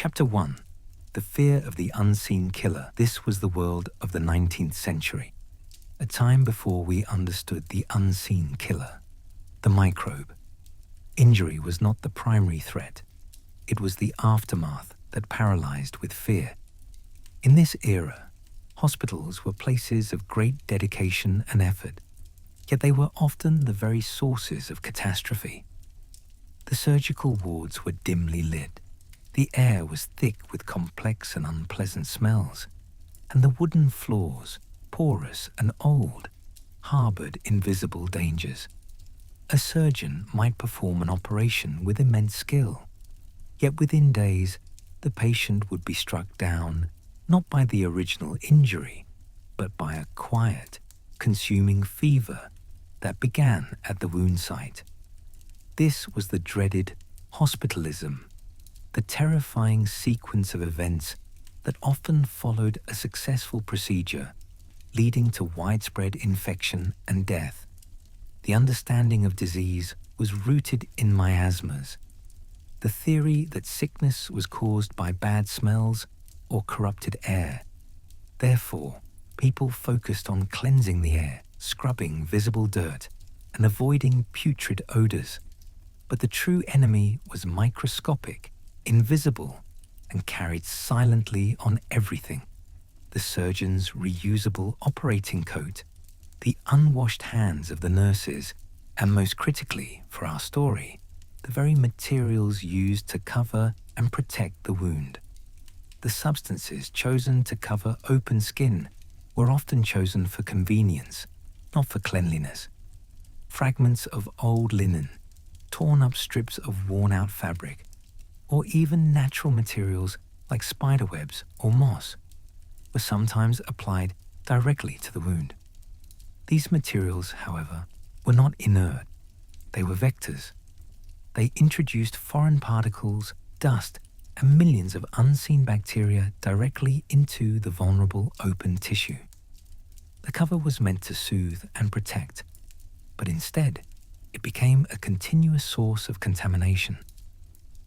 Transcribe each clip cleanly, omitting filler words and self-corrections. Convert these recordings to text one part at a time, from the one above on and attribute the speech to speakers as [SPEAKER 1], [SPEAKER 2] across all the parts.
[SPEAKER 1] Chapter 1. The Fear of the Unseen Killer. This was the world of the 19th century, a time before we understood the unseen killer, the microbe. Injury was not the primary threat. It was the aftermath that paralyzed with fear. In this era, hospitals were places of great dedication and effort, yet they were often the very sources of catastrophe. The surgical wards were dimly lit. The air was thick with complex and unpleasant smells, and the wooden floors, porous and old, harbored invisible dangers. A surgeon might perform an operation with immense skill, yet within days the patient would be struck down not by the original injury, but by a quiet, consuming fever that began at the wound site. This was the dreaded hospitalism, the terrifying sequence of events that often followed a successful procedure, leading to widespread infection and death. The understanding of disease was rooted in miasmas, the theory that sickness was caused by bad smells or corrupted air. Therefore, people focused on cleansing the air, scrubbing visible dirt, and avoiding putrid odors. But the true enemy was microscopic, invisible, and carried silently on everything. The surgeon's reusable operating coat, the unwashed hands of the nurses, and most critically for our story, the very materials used to cover and protect the wound. The substances chosen to cover open skin were often chosen for convenience, not for cleanliness. Fragments of old linen, torn-up strips of worn-out fabric, or even natural materials like spiderwebs or moss were sometimes applied directly to the wound. These materials, however, were not inert. They were vectors. They introduced foreign particles, dust, and millions of unseen bacteria directly into the vulnerable open tissue. The cover was meant to soothe and protect, but instead, it became a continuous source of contamination.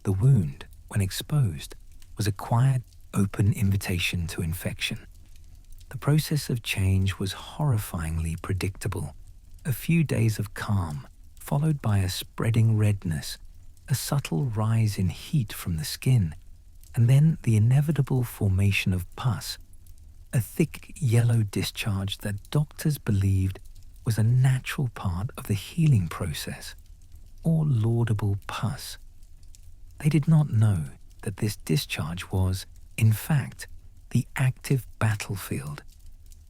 [SPEAKER 1] The wound, when exposed, was a quiet, open invitation to infection. The process of change was horrifyingly predictable. A few days of calm, followed by a spreading redness, a subtle rise in heat from the skin, and then the inevitable formation of pus, a thick yellow discharge that doctors believed was a natural part of the healing process, or laudable pus. They did not know that this discharge was, in fact, the active battlefield,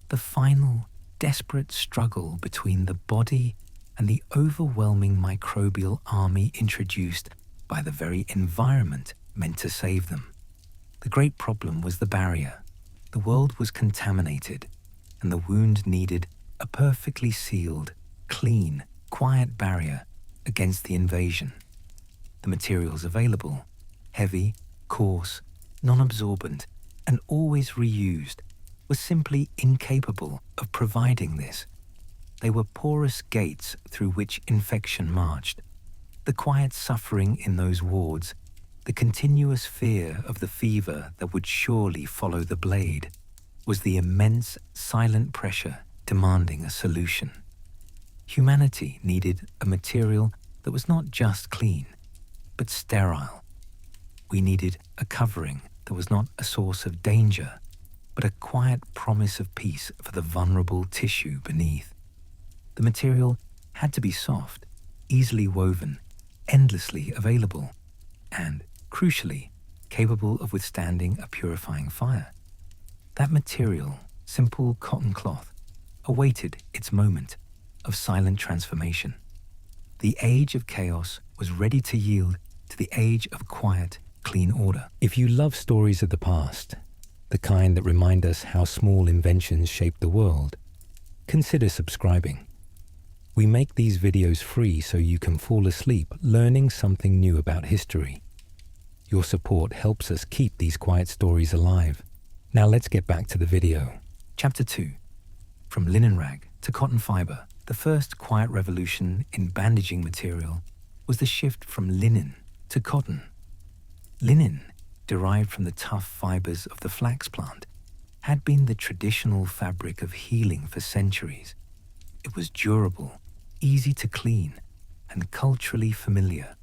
[SPEAKER 1] the final, desperate struggle between the body and the overwhelming microbial army introduced by the very environment meant to save them. The great problem was the barrier. The world was contaminated, and the wound needed a perfectly sealed, clean, quiet barrier against the invasion. The materials available, heavy, coarse, non-absorbent, and always reused, were simply incapable of providing this. They were porous gates through which infection marched. The quiet suffering in those wards, the continuous fear of the fever that would surely follow the blade, was the immense, silent pressure demanding a solution. Humanity needed a material that was not just clean, but sterile. We needed a covering that was not a source of danger, but a quiet promise of peace for the vulnerable tissue beneath. The material had to be soft, easily woven, endlessly available, and, crucially, capable of withstanding a purifying fire. That material, simple cotton cloth, awaited its moment of silent transformation. The age of chaos was ready to yield to the age of quiet, clean order. If you love stories of the past, the kind that remind us how small inventions shaped the world, consider subscribing. We make these videos free so you can fall asleep learning something new about history. Your support helps us keep these quiet stories alive. Now let's get back to the video. Chapter 2. From linen rag to cotton fiber, the first quiet revolution in bandaging material was the shift from linen to cotton. Linen, derived from the tough fibers of the flax plant, had been the traditional fabric of healing for centuries. It was durable, easy to clean, and culturally familiar.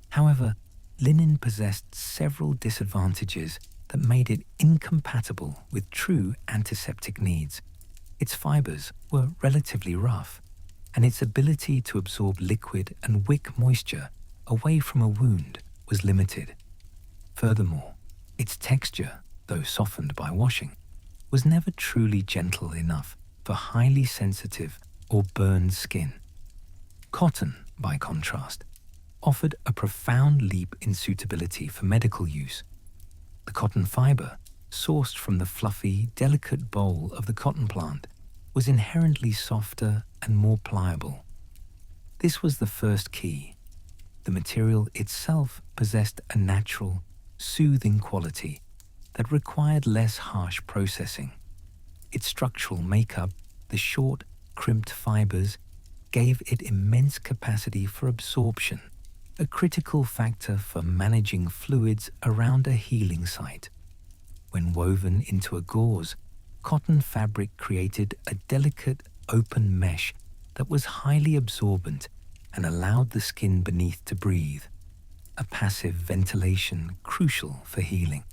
[SPEAKER 1] However, linen possessed several disadvantages that made it incompatible with true antiseptic needs. Its fibers were relatively rough, and its ability to absorb liquid and wick moisture away from a wound was limited. Furthermore, its texture, though softened by washing, was never truly gentle enough for highly sensitive or burned skin. Cotton, by contrast, offered a profound leap in suitability for medical use. The cotton fiber, sourced from the fluffy, delicate bole of the cotton plant, was inherently softer and more pliable. This was the first key. The material itself possessed a natural, soothing quality that required less harsh processing. Its structural makeup, the short, crimped fibers, gave it immense capacity for absorption, a critical factor for managing fluids around a healing site. When woven into a gauze, cotton fabric created a delicate, open mesh that was highly absorbent and allowed the skin beneath to breathe, a passive ventilation crucial for healing.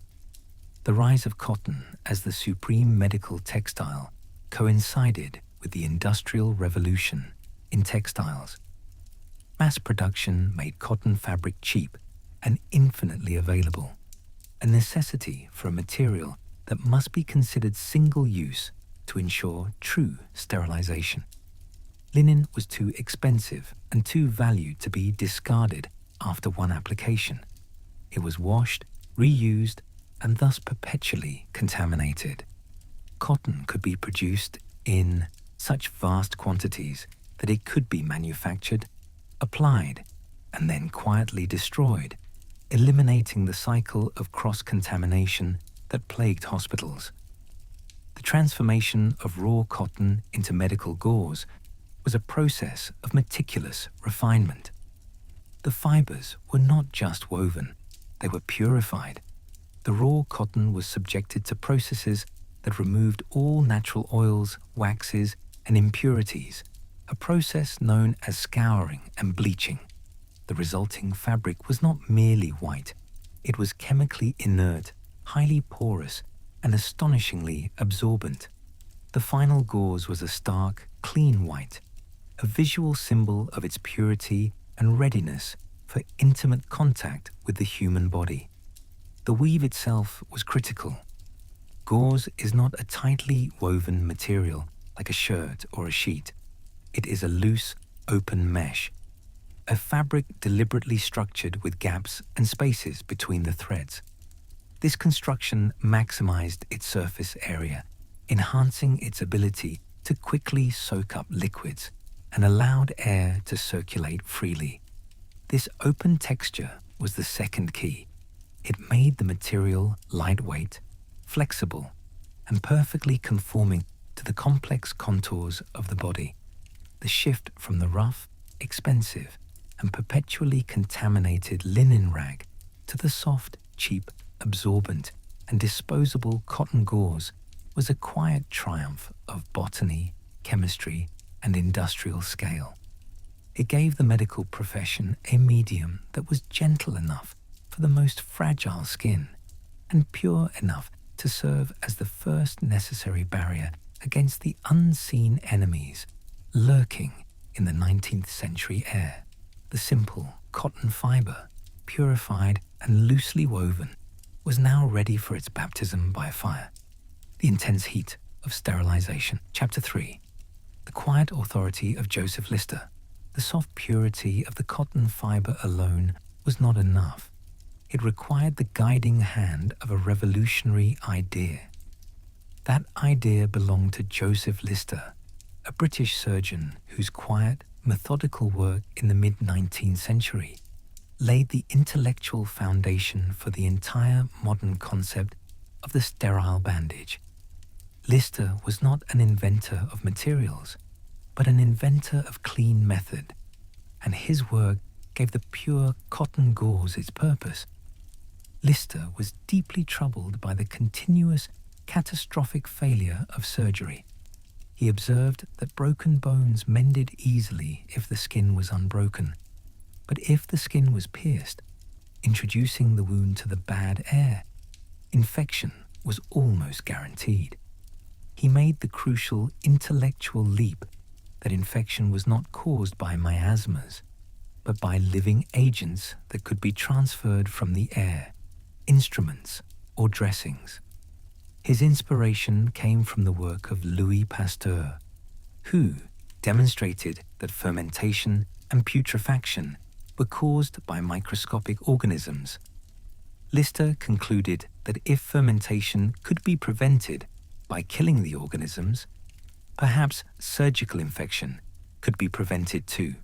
[SPEAKER 1] The rise of cotton as the supreme medical textile coincided with the Industrial Revolution in textiles. Mass production made cotton fabric cheap and infinitely available, a necessity for a material that must be considered single-use to ensure true sterilization. Linen was too expensive and too valued to be discarded after one application. It was washed, reused, and thus perpetually contaminated. Cotton could be produced in such vast quantities that it could be manufactured, applied, and then quietly destroyed, eliminating the cycle of cross-contamination that plagued hospitals. The transformation of raw cotton into medical gauze was a process of meticulous refinement. The fibers were not just woven, they were purified. The raw cotton was subjected to processes that removed all natural oils, waxes, and impurities, a process known as scouring and bleaching. The resulting fabric was not merely white, it was chemically inert, highly porous, and astonishingly absorbent. The final gauze was a stark, clean white, a visual symbol of its purity and readiness for intimate contact with the human body. The weave itself was critical. Gauze is not a tightly woven material like a shirt or a sheet. It is a loose, open mesh, a fabric deliberately structured with gaps and spaces between the threads. This construction maximized its surface area, enhancing its ability to quickly soak up liquids and allowed air to circulate freely. This open texture was the second key. It made the material lightweight, flexible, and perfectly conforming to the complex contours of the body. The shift from the rough, expensive, and perpetually contaminated linen rag to the soft, cheap, absorbent, and disposable cotton gauze was a quiet triumph of botany, chemistry, and industrial scale. It gave the medical profession a medium that was gentle enough for the most fragile skin and pure enough to serve as the first necessary barrier against the unseen enemies lurking in the 19th century air. The simple cotton fiber, purified and loosely woven, was now ready for its baptism by fire. The intense heat of sterilization. Chapter 3. The quiet authority of Joseph Lister. The soft purity of the cotton fiber alone was not enough. It required the guiding hand of a revolutionary idea. That idea belonged to Joseph Lister, a British surgeon whose quiet, methodical work in the mid-19th century laid the intellectual foundation for the entire modern concept of the sterile bandage. Lister was not an inventor of materials, but an inventor of clean method, and his work gave the pure cotton gauze its purpose. Lister was deeply troubled by the continuous catastrophic failure of surgery. He observed that broken bones mended easily if the skin was unbroken, but if the skin was pierced, introducing the wound to the bad air, infection was almost guaranteed. He made the crucial intellectual leap that infection was not caused by miasmas, but by living agents that could be transferred from the air, instruments, or dressings. His inspiration came from the work of Louis Pasteur, who demonstrated that fermentation and putrefaction were caused by microscopic organisms. Lister concluded that if fermentation could be prevented by killing the organisms, perhaps surgical infection could be prevented too.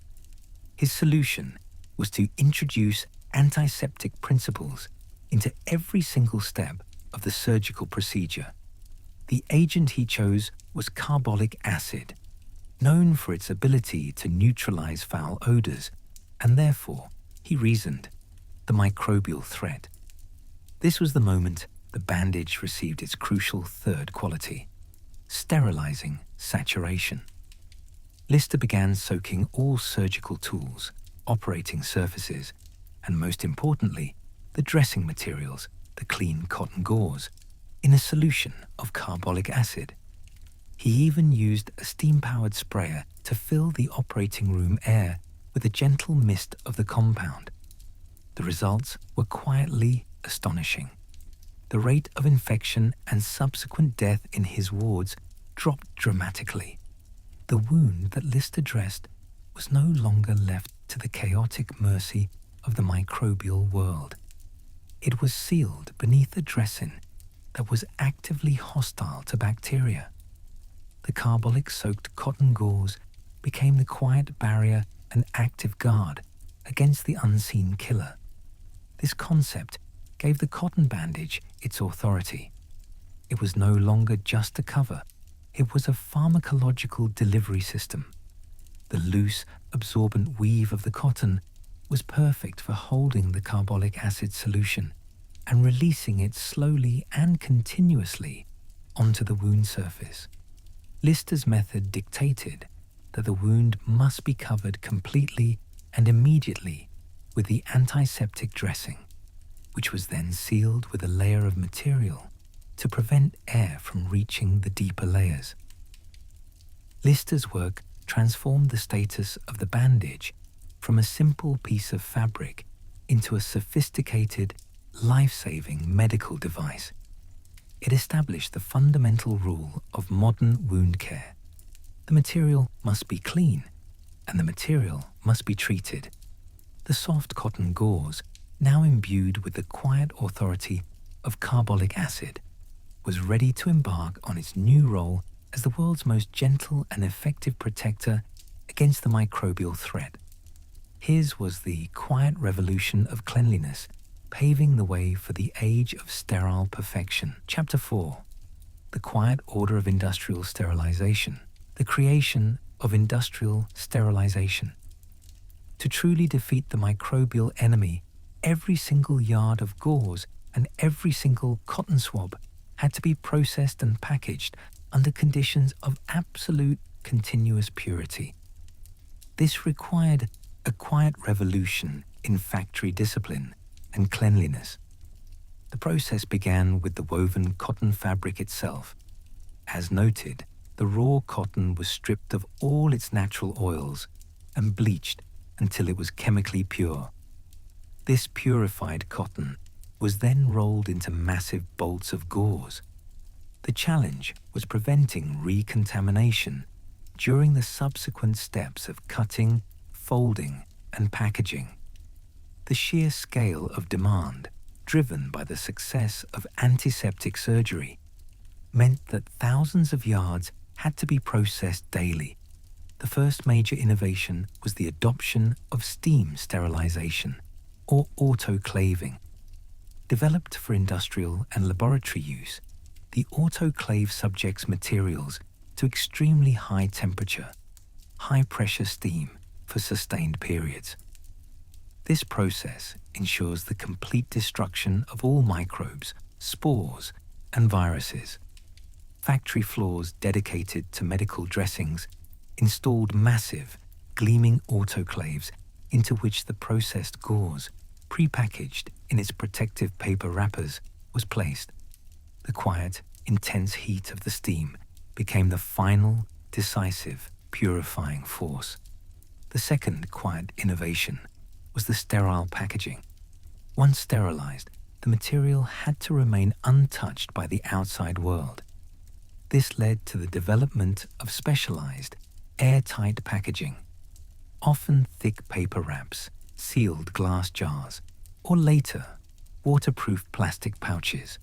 [SPEAKER 1] His solution was to introduce antiseptic principles into every single step of the surgical procedure. The agent he chose was carbolic acid, known for its ability to neutralize foul odors, and therefore, he reasoned, the microbial threat. This was the moment the bandage received its crucial third quality, sterilizing saturation. Lister began soaking all surgical tools, operating surfaces, and most importantly, the dressing materials, the clean cotton gauze, in a solution of carbolic acid. He even used a steam-powered sprayer to fill the operating room air with a gentle mist of the compound. The results were quietly astonishing. The rate of infection and subsequent death in his wards dropped dramatically. The wound that Lister dressed was no longer left to the chaotic mercy of the microbial world. It was sealed beneath a dressing that was actively hostile to bacteria. The carbolic-soaked cotton gauze became the quiet barrier and active guard against the unseen killer. This concept gave the cotton bandage its authority. It was no longer just a cover, it was a pharmacological delivery system. The loose, absorbent weave of the cotton was perfect for holding the carbolic acid solution and releasing it slowly and continuously onto the wound surface. Lister's method dictated that the wound must be covered completely and immediately with the antiseptic dressing, which was then sealed with a layer of material to prevent air from reaching the deeper layers. Lister's work transformed the status of the bandage from a simple piece of fabric into a sophisticated, life-saving medical device. It established the fundamental rule of modern wound care. The material must be clean, and the material must be treated. The soft cotton gauze, now imbued with the quiet authority of carbolic acid, was ready to embark on its new role as the world's most gentle and effective protector against the microbial threat. His was the quiet revolution of cleanliness, paving the way for the age of sterile perfection. Chapter 4. The Quiet Order of Industrial Sterilization. The creation of industrial sterilization. To truly defeat the microbial enemy, every single yard of gauze and every single cotton swab had to be processed and packaged under conditions of absolute continuous purity. This required a quiet revolution in factory discipline and cleanliness. The process began with the woven cotton fabric itself. As noted, the raw cotton was stripped of all its natural oils and bleached until it was chemically pure. This purified cotton was then rolled into massive bolts of gauze. The challenge was preventing recontamination during the subsequent steps of cutting, folding, and packaging. The sheer scale of demand, driven by the success of antiseptic surgery, meant that thousands of yards had to be processed daily. The first major innovation was the adoption of steam sterilization, or autoclaving. Developed for industrial and laboratory use, the autoclave subjects materials to extremely high temperature, high-pressure steam for sustained periods. This process ensures the complete destruction of all microbes, spores, and viruses. Factory floors dedicated to medical dressings installed massive, gleaming autoclaves into which the processed gauze, prepackaged in its protective paper wrappers, was placed. The quiet, intense heat of the steam became the final, decisive, purifying force. The second quiet innovation was the sterile packaging. Once sterilized, the material had to remain untouched by the outside world. This led to the development of specialized, airtight packaging, often thick paper wraps, sealed glass jars, or later, waterproof plastic pouches.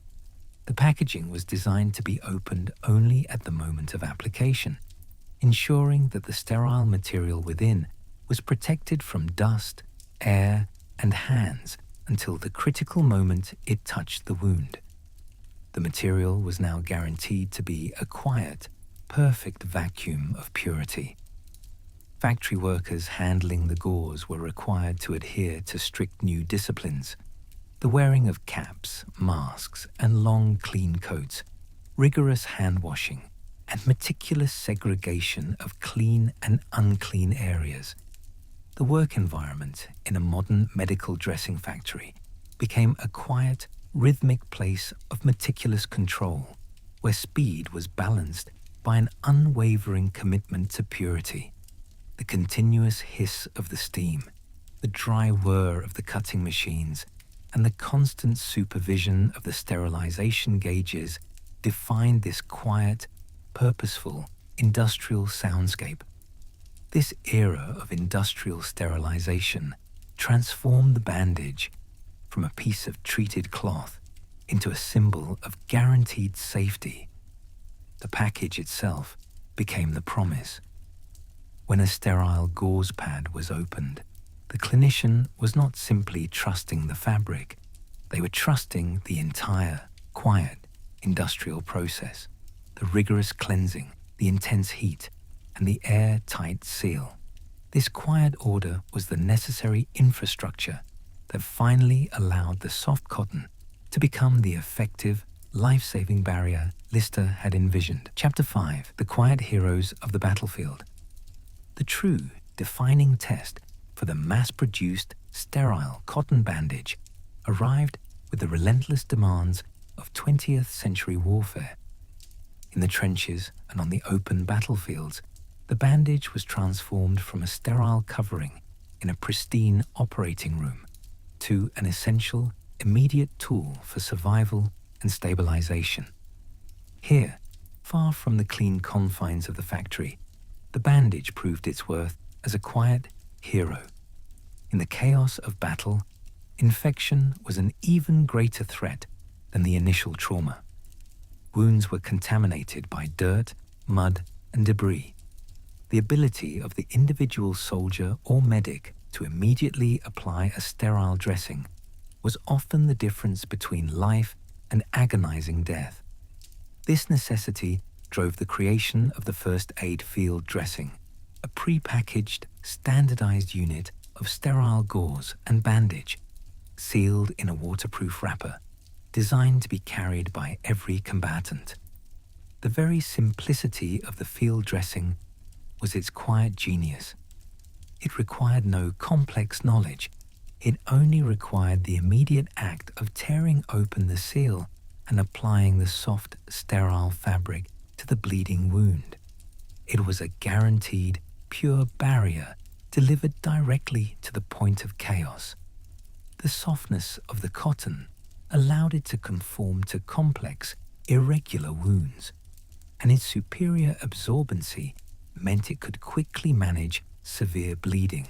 [SPEAKER 1] The packaging was designed to be opened only at the moment of application, ensuring that the sterile material within was protected from dust, air, and hands until the critical moment it touched the wound. The material was now guaranteed to be a quiet, perfect vacuum of purity. Factory workers handling the gauze were required to adhere to strict new disciplines: the wearing of caps, masks, and long, clean coats, rigorous hand washing, and meticulous segregation of clean and unclean areas. The work environment in a modern medical dressing factory became a quiet, rhythmic place of meticulous control, where speed was balanced by an unwavering commitment to purity. The continuous hiss of the steam, the dry whir of the cutting machines, and the constant supervision of the sterilization gauges defined this quiet, purposeful, industrial soundscape. This era of industrial sterilization transformed the bandage from a piece of treated cloth into a symbol of guaranteed safety. The package itself became the promise. When a sterile gauze pad was opened, the clinician was not simply trusting the fabric, they were trusting the entire, quiet, industrial process, the rigorous cleansing, the intense heat, and the airtight seal. This quiet order was the necessary infrastructure that finally allowed the soft cotton to become the effective, life-saving barrier Lister had envisioned. Chapter 5: The Quiet Heroes of the Battlefield. The true, defining test for the mass-produced, sterile cotton bandage arrived with the relentless demands of 20th century warfare. In the trenches and on the open battlefields, the bandage was transformed from a sterile covering in a pristine operating room to an essential, immediate tool for survival and stabilization. Here, far from the clean confines of the factory, the bandage proved its worth as a quiet hero. In the chaos of battle, infection was an even greater threat than the initial trauma. Wounds were contaminated by dirt, mud, and debris. The ability of the individual soldier or medic to immediately apply a sterile dressing was often the difference between life and agonizing death. This necessity drove the creation of the first aid field dressing, a pre-packaged, standardized unit of sterile gauze and bandage, sealed in a waterproof wrapper, designed to be carried by every combatant. The very simplicity of the field dressing was its quiet genius. It required no complex knowledge. It only required the immediate act of tearing open the seal and applying the soft, sterile fabric to the bleeding wound. It was a guaranteed, pure barrier delivered directly to the point of chaos. The softness of the cotton allowed it to conform to complex, irregular wounds, and its superior absorbency meant it could quickly manage severe bleeding.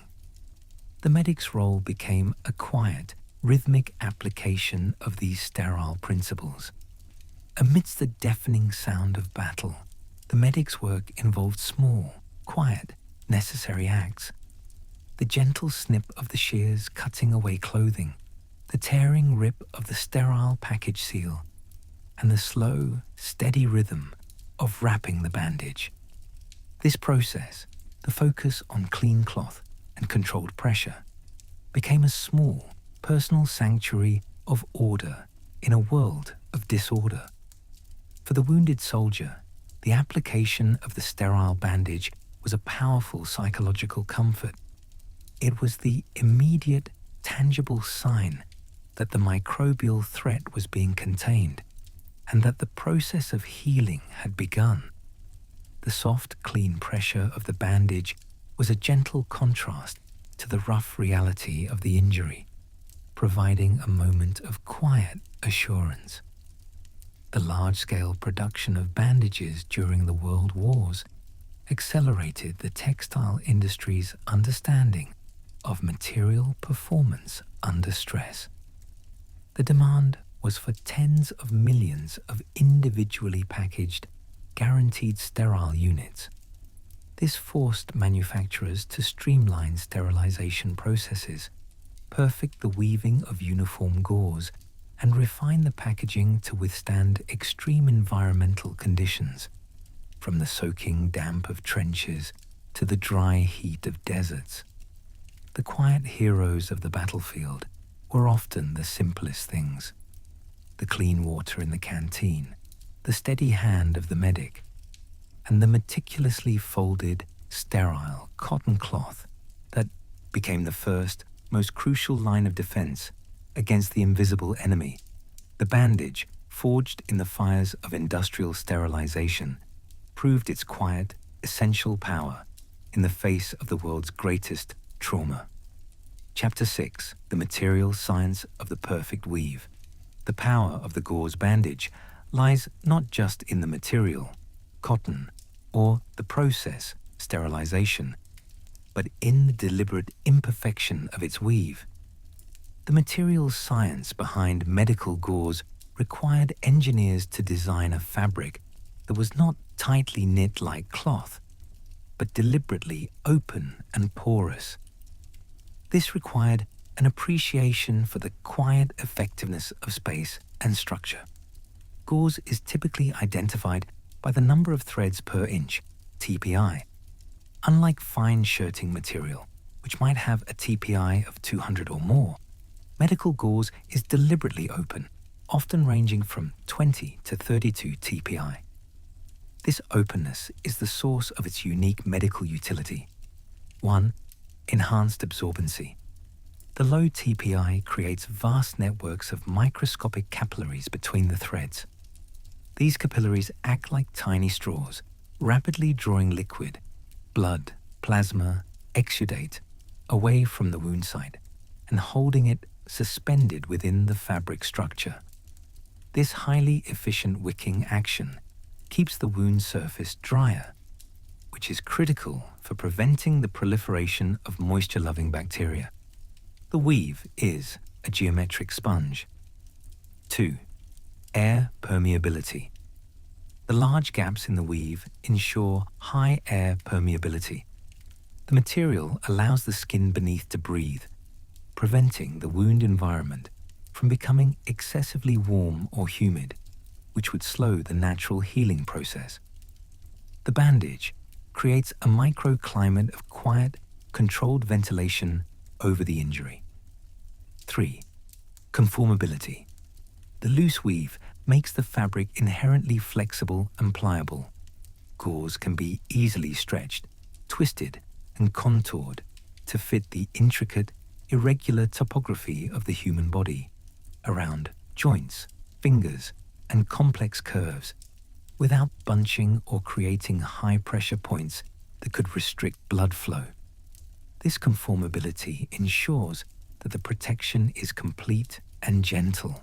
[SPEAKER 1] The medic's role became a quiet, rhythmic application of these sterile principles. Amidst the deafening sound of battle, the medic's work involved small, quiet, necessary acts. The gentle snip of the shears cutting away clothing, the tearing rip of the sterile package seal, and the slow, steady rhythm of wrapping the bandage. This process, the focus on clean cloth and controlled pressure, became a small, personal sanctuary of order in a world of disorder. For the wounded soldier, the application of the sterile bandage was a powerful psychological comfort. It was the immediate, tangible sign that the microbial threat was being contained and that the process of healing had begun. The soft, clean pressure of the bandage was a gentle contrast to the rough reality of the injury, providing a moment of quiet assurance. The large-scale production of bandages during the World Wars accelerated the textile industry's understanding of material performance under stress. The demand was for tens of millions of individually packaged, guaranteed sterile units. This forced manufacturers to streamline sterilization processes, perfect the weaving of uniform gauze, and refine the packaging to withstand extreme environmental conditions, from the soaking damp of trenches to the dry heat of deserts. The quiet heroes of the battlefield were often the simplest things: the clean water in the canteen, the steady hand of the medic, and the meticulously folded, sterile cotton cloth that became the first, most crucial line of defense against the invisible enemy. The bandage, forged in the fires of industrial sterilization, proved its quiet, essential power in the face of the world's greatest trauma. Chapter 6: The Material Science of the Perfect Weave. The power of the gauze bandage lies not just in the material, cotton, or the process, sterilization, but in the deliberate imperfection of its weave. The material science behind medical gauze required engineers to design a fabric that was not tightly knit like cloth, but deliberately open and porous. This required an appreciation for the quiet effectiveness of space and structure. Gauze is typically identified by the number of threads per inch, TPI. Unlike fine shirting material, which might have a TPI of 200 or more, medical gauze is deliberately open, often ranging from 20 to 32 TPI. This openness is the source of its unique medical utility. 1. Enhanced absorbency. The low TPI creates vast networks of microscopic capillaries between the threads. These capillaries act like tiny straws, rapidly drawing liquid, blood, plasma, exudate, away from the wound site and holding it suspended within the fabric structure. This highly efficient wicking action keeps the wound surface drier, which is critical for preventing the proliferation of moisture-loving bacteria. The weave is a geometric sponge. 2. Air permeability. The large gaps in the weave ensure high air permeability. The material allows the skin beneath to breathe, preventing the wound environment from becoming excessively warm or humid, which would slow the natural healing process. The bandage creates a microclimate of quiet, controlled ventilation over the injury. 3. Conformability. The loose weave makes the fabric inherently flexible and pliable. Gauze can be easily stretched, twisted, and contoured to fit the intricate, irregular topography of the human body, around joints, fingers, and complex curves, without bunching or creating high-pressure points that could restrict blood flow. This conformability ensures that the protection is complete and gentle.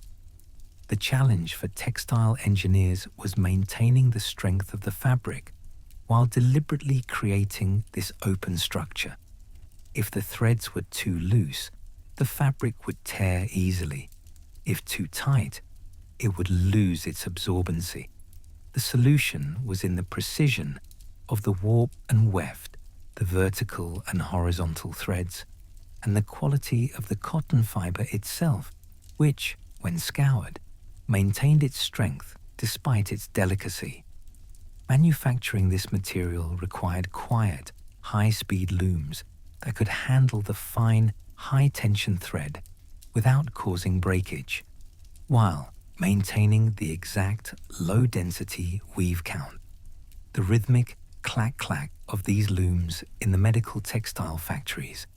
[SPEAKER 1] The challenge for textile engineers was maintaining the strength of the fabric while deliberately creating this open structure. If the threads were too loose, the fabric would tear easily. If too tight, it would lose its absorbency. The solution was in the precision of the warp and weft, the vertical and horizontal threads, and the quality of the cotton fiber itself, which, when scoured, maintained its strength despite its delicacy. Manufacturing this material required quiet, high-speed looms that could handle the fine, high-tension thread without causing breakage, while maintaining the exact low-density weave count. The rhythmic clack-clack of these looms in the medical textile factories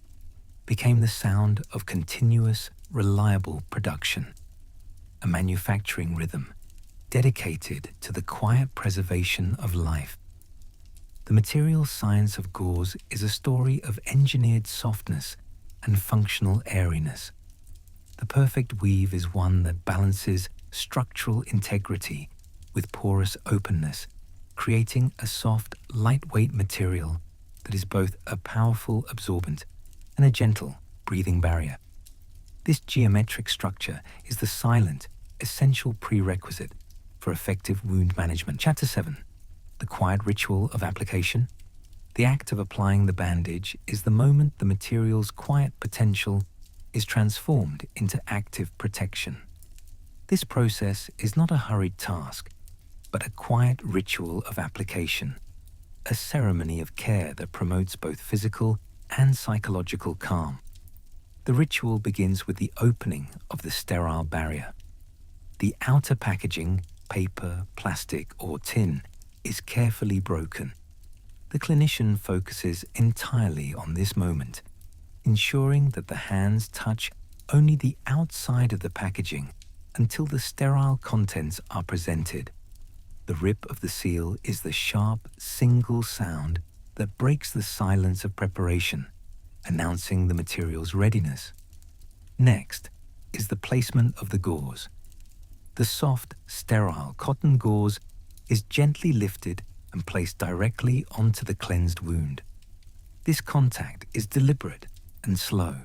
[SPEAKER 1] became the sound of continuous, reliable production, a manufacturing rhythm dedicated to the quiet preservation of life. The material science of gauze is a story of engineered softness and functional airiness. The perfect weave is one that balances structural integrity with porous openness, creating a soft, lightweight material that is both a powerful absorbent and a gentle, breathing barrier. This geometric structure is the silent, essential prerequisite for effective wound management. Chapter 7. The quiet ritual of application. The act of applying the bandage is the moment the material's quiet potential is transformed into active protection. This process is not a hurried task, but a quiet ritual of application, a ceremony of care that promotes both physical and psychological calm. The ritual begins with the opening of the sterile barrier. The outer packaging, paper, plastic, or tin, is carefully broken. The clinician focuses entirely on this moment, ensuring that the hands touch only the outside of the packaging until the sterile contents are presented. The rip of the seal is the sharp, single sound that breaks the silence of preparation, announcing the material's readiness. Next is the placement of the gauze. The soft, sterile cotton gauze is gently lifted and placed directly onto the cleansed wound. This contact is deliberate and slow.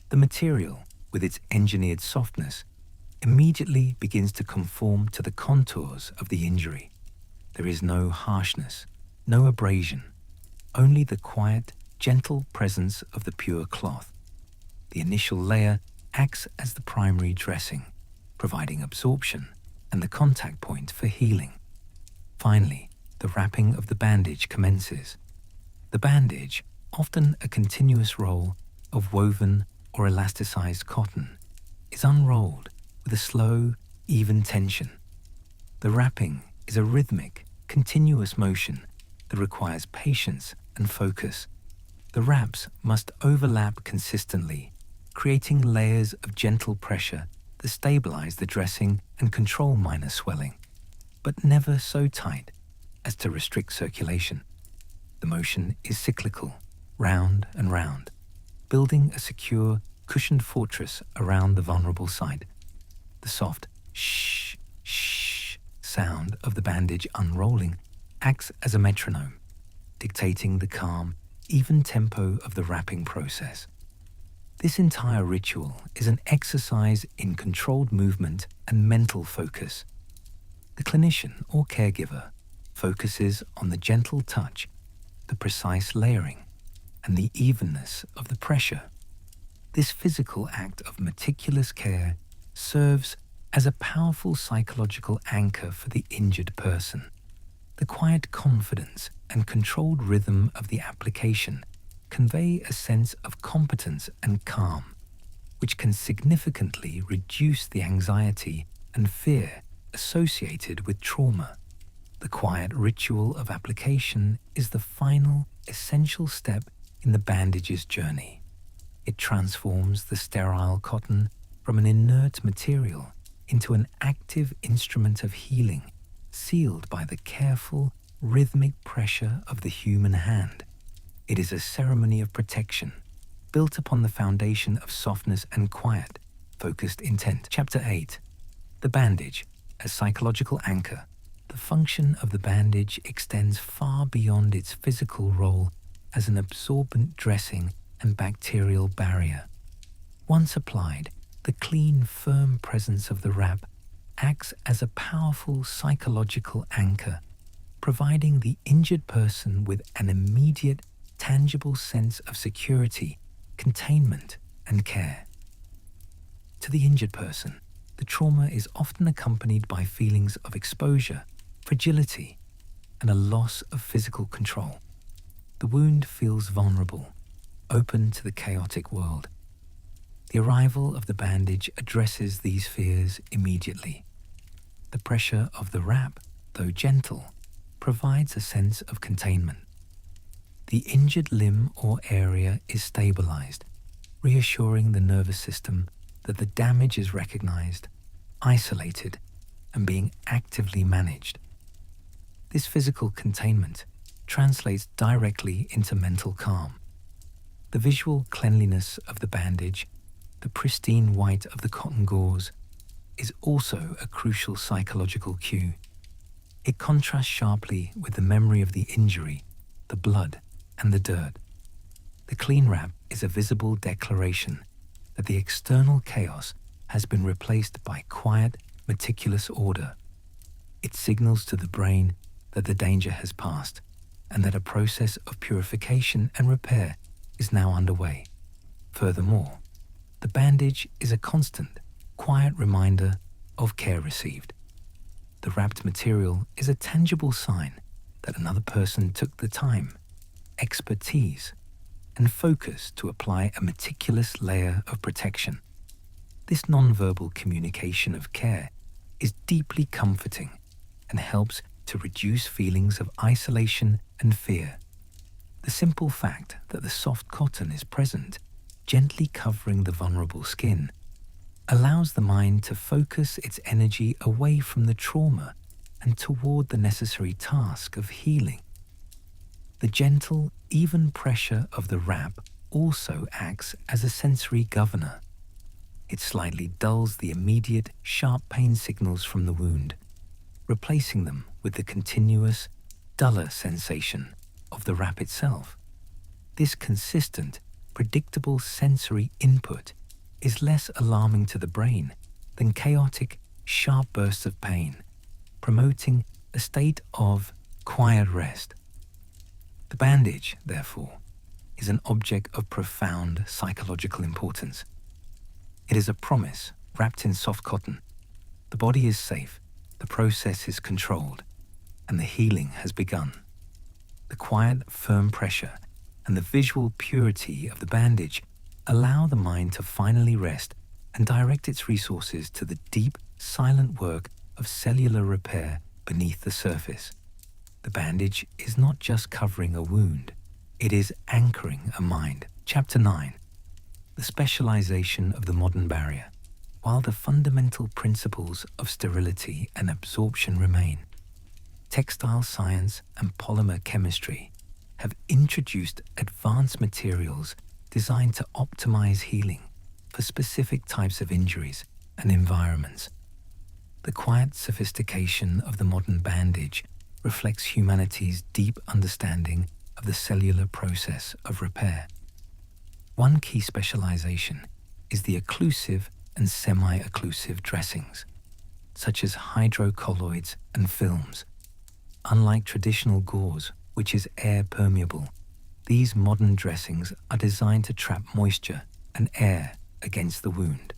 [SPEAKER 1] The material, with its engineered softness, immediately begins to conform to the contours of the injury. There is no harshness, no abrasion, only the quiet, gentle presence of the pure cloth. The initial layer acts as the primary dressing, providing absorption and the contact point for healing. Finally, the wrapping of the bandage commences. The bandage, often a continuous roll of woven or elasticized cotton, is unrolled with a slow, even tension. The wrapping is a rhythmic, continuous motion that requires patience and focus. The wraps must overlap consistently, creating layers of gentle pressure that stabilize the dressing and control minor swelling, but never so tight as to restrict circulation. The motion is cyclical, round and round, building a secure, cushioned fortress around the vulnerable site. The soft shh, shh sound of the bandage unrolling acts as a metronome, dictating the calm, even tempo of the wrapping process. This entire ritual is an exercise in controlled movement and mental focus. The clinician or caregiver focuses on the gentle touch, the precise layering, and the evenness of the pressure. This physical act of meticulous care serves as a powerful psychological anchor for the injured person. The quiet confidence and controlled rhythm of the application convey a sense of competence and calm, which can significantly reduce the anxiety and fear associated with trauma. The quiet ritual of application is the final, essential step in the bandage's journey. It transforms the sterile cotton from an inert material into an active instrument of healing, sealed by the careful, rhythmic pressure of the human hand. It is a ceremony of protection, built upon the foundation of softness and quiet, focused intent. Chapter 8. The bandage, a psychological anchor. The function of the bandage extends far beyond its physical role as an absorbent dressing and bacterial barrier. Once applied, the clean, firm presence of the wrap acts as a powerful psychological anchor, providing the injured person with an immediate, tangible sense of security, containment, and care. To the injured person, the trauma is often accompanied by feelings of exposure, fragility, and a loss of physical control. The wound feels vulnerable, open to the chaotic world, The arrival of the bandage addresses these fears immediately. The pressure of the wrap, though gentle, provides a sense of containment. The injured limb or area is stabilized, reassuring the nervous system that the damage is recognized, isolated, and being actively managed. This physical containment translates directly into mental calm. The visual cleanliness of the bandage, the pristine white of the cotton gauze, is also a crucial psychological cue. It contrasts sharply with the memory of the injury, the blood, and the dirt. The clean wrap is a visible declaration that the external chaos has been replaced by quiet, meticulous order. It signals to the brain that the danger has passed and that a process of purification and repair is now underway. Furthermore, the bandage is a constant, quiet reminder of care received. The wrapped material is a tangible sign that another person took the time, expertise, and focus to apply a meticulous layer of protection. This nonverbal communication of care is deeply comforting and helps to reduce feelings of isolation and fear. The simple fact that the soft cotton is present, gently covering the vulnerable skin, allows the mind to focus its energy away from the trauma and toward the necessary task of healing. The gentle, even pressure of the wrap also acts as a sensory governor. It slightly dulls the immediate, sharp pain signals from the wound, replacing them with the continuous, duller sensation of the wrap itself. This consistent, predictable sensory input is less alarming to the brain than chaotic, sharp bursts of pain, promoting a state of quiet rest. The bandage, therefore, is an object of profound psychological importance. It is a promise wrapped in soft cotton. The body is safe, the process is controlled, and the healing has begun. The quiet, firm pressure and the visual purity of the bandage allow the mind to finally rest and direct its resources to the deep, silent work of cellular repair beneath the surface. The bandage is not just covering a wound, it is anchoring a mind. Chapter 9. The specialization of the modern barrier. While the fundamental principles of sterility and absorption remain, textile science and polymer chemistry have introduced advanced materials designed to optimize healing for specific types of injuries and environments. The quiet sophistication of the modern bandage reflects humanity's deep understanding of the cellular process of repair. One key specialization is the occlusive and semi-occlusive dressings, such as hydrocolloids and films. Unlike traditional gauze, which is air permeable, these modern dressings are designed to trap moisture and air against the wound.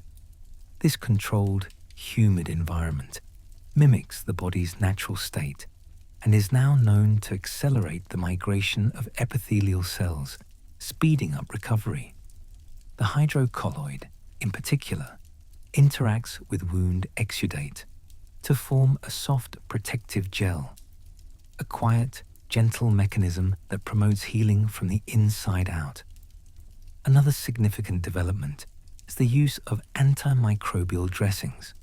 [SPEAKER 1] This controlled, humid environment mimics the body's natural state and is now known to accelerate the migration of epithelial cells, speeding up recovery. The hydrocolloid, in particular, interacts with wound exudate to form a soft protective gel, a quiet, gentle mechanism that promotes healing from the inside out. Another significant development is the use of antimicrobial dressings.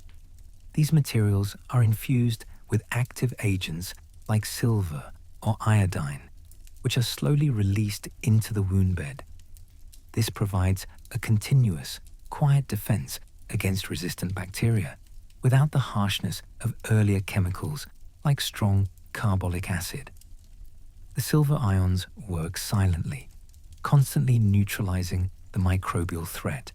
[SPEAKER 1] These materials are infused with active agents like silver or iodine, which are slowly released into the wound bed. This provides a continuous, quiet defense against resistant bacteria without the harshness of earlier chemicals like strong carbolic acid. The silver ions work silently, constantly neutralizing the microbial threat,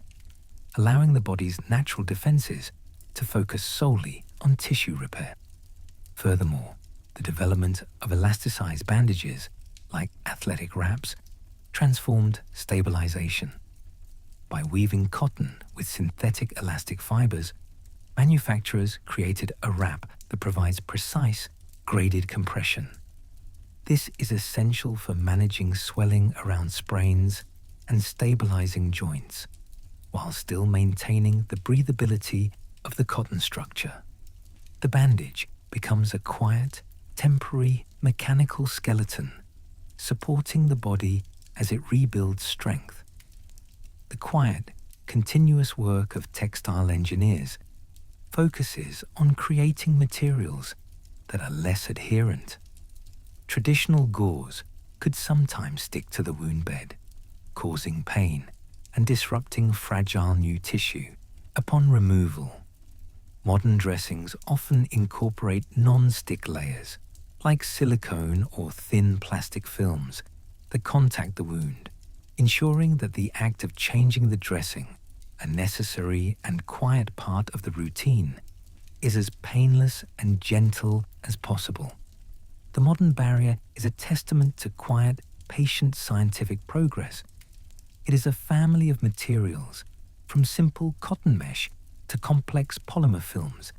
[SPEAKER 1] allowing the body's natural defenses to focus solely on tissue repair. Furthermore, the development of elasticized bandages, like athletic wraps, transformed stabilization. By weaving cotton with synthetic elastic fibers, manufacturers created a wrap that provides precise, graded compression. This is essential for managing swelling around sprains and stabilizing joints. while still maintaining the breathability of the cotton structure. The bandage becomes a quiet, temporary mechanical skeleton, supporting the body as it rebuilds strength. The quiet, continuous work of textile engineers focuses on creating materials that are less adherent. Traditional gauze could sometimes stick to the wound bed, causing pain and disrupting fragile new tissue upon removal. Modern dressings often incorporate non-stick layers, like silicone or thin plastic films, that contact the wound, ensuring that the act of changing the dressing, a necessary and quiet part of the routine, is as painless and gentle as possible. The modern barrier is a testament to quiet, patient scientific progress. It is a family of materials, from simple cotton mesh to complex polymer films,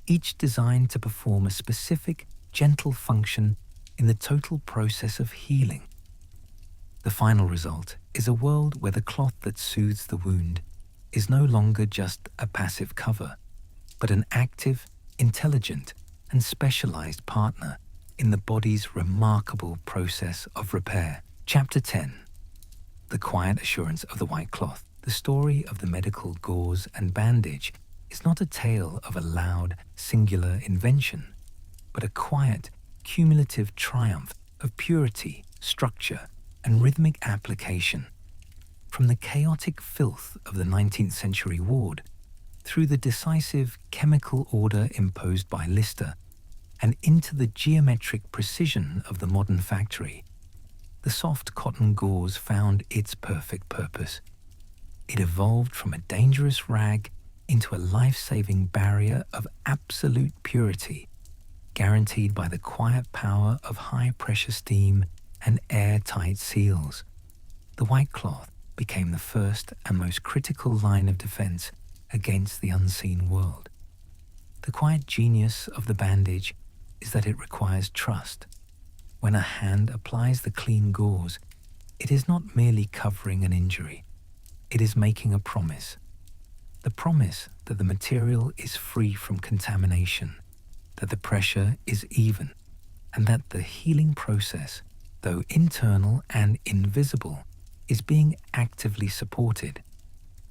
[SPEAKER 1] each designed to perform a specific, gentle function in the total process of healing. The final result is a world where the cloth that soothes the wound is no longer just a passive cover, but an active, intelligent, and specialized partner in the body's remarkable process of repair. Chapter 10. The quiet assurance of the white cloth. The story of the medical gauze and bandage is not a tale of a loud, singular invention, but a quiet, cumulative triumph of purity, structure, and rhythmic application. From the chaotic filth of the 19th century ward, through the decisive chemical order imposed by Lister, and into the geometric precision of the modern factory, the soft cotton gauze found its perfect purpose. It evolved from a dangerous rag into a life-saving barrier of absolute purity, guaranteed by the quiet power of high-pressure steam and airtight seals. The white cloth became the first and most critical line of defense against the unseen world. The quiet genius of the bandage is that it requires trust. When a hand applies the clean gauze, it is not merely covering an injury. It is making a promise. The promise that the material is free from contamination, that the pressure is even, and that the healing process, though internal and invisible, is being actively supported.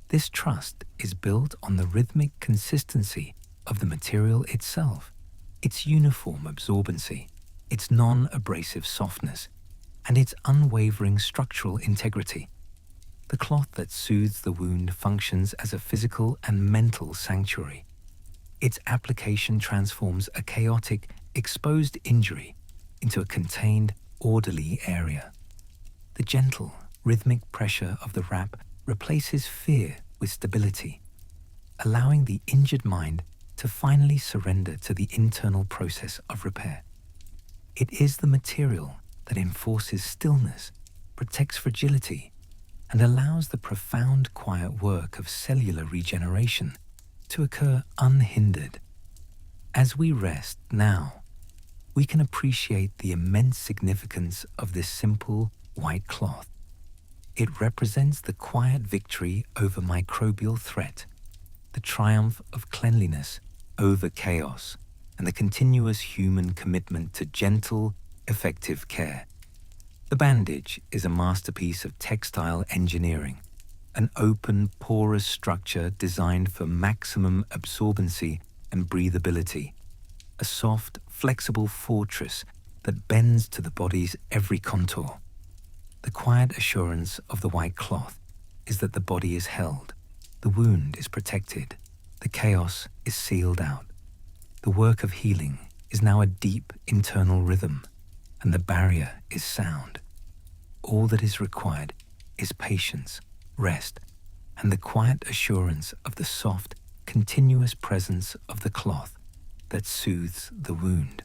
[SPEAKER 1] This trust is built on the rhythmic consistency of the material itself, its uniform absorbency, its non-abrasive softness, and its unwavering structural integrity. The cloth that soothes the wound functions as a physical and mental sanctuary. Its application transforms a chaotic, exposed injury into a contained, orderly area. The gentle, rhythmic pressure of the wrap replaces fear with stability, allowing the injured mind to finally surrender to the internal process of repair. It is the material that enforces stillness, protects fragility, and allows the profound quiet work of cellular regeneration to occur unhindered. As we rest now, we can appreciate the immense significance of this simple white cloth. It represents the quiet victory over microbial threat, the triumph of cleanliness over chaos, and the continuous human commitment to gentle, effective care. The bandage is a masterpiece of textile engineering, an open, porous structure designed for maximum absorbency and breathability, a soft, flexible fortress that bends to the body's every contour. The quiet assurance of the white cloth is that the body is held, the wound is protected, the chaos is sealed out. The work of healing is now a deep internal rhythm, and the barrier is sound. All that is required is patience, rest, and the quiet assurance of the soft, continuous presence of the cloth that soothes the wound.